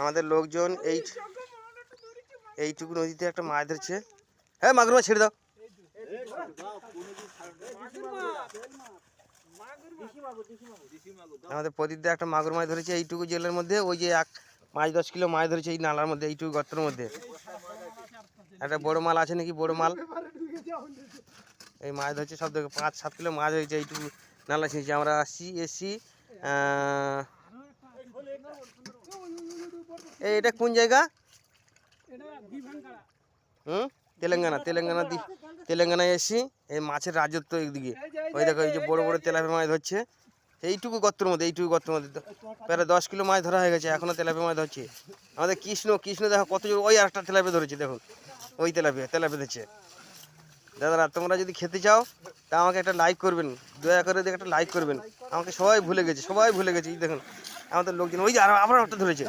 আমাদের লোকজন এইটুকু নদীতে একটা মাছ ধরছে। হ্যাঁ মাগুর মাছ ছেড়ে দাও। আমাদের প্রদীপদা একটা মাগুর মাছ ধরেছে এইটুকু জেলের মধ্যে। ওই যে 5-10 কিলো মাছ ধরেছে এই নালার মধ্যে, এইটুকু গর্তের মধ্যে। একটা বড় মাল আছে নাকি, বড় মাল। এই মাছ ধরছে সব থেকে 5-7 কিলো মাছ হয়েছে এইটুকু নালা ছিঁড়েছে। আমরা এসছি এটা কোন জায়গা? তেলেঙ্গানায় এসছি। এই মাছের রাজত্ব একদিকে। ওই দেখো এই যে বড় বড় তেলাপিয়া মাছ ধরছে এইটুকু গর্তের মধ্যে, প্রায় 10 কিলো মাছ ধরা হয়ে গেছে, এখনো তেলাপিয়া মাছ ধরছে। আমাদের কৃষ্ণ দেখো কত জোর, ওই আরেকটা তেলাপিয়া ধরেছে দেখুন, ওই তেলাপিয়া ধরছে। দাদারা তোমরা যদি খেতে চাও তা আমাকে একটা লাইক করবেন, দয়া করে একটা লাইক করবেন। আমাকে সবাই ভুলে গেছে এই দেখুন আমাদের লোকজন। ওই যে আবার একটা ধরেছে।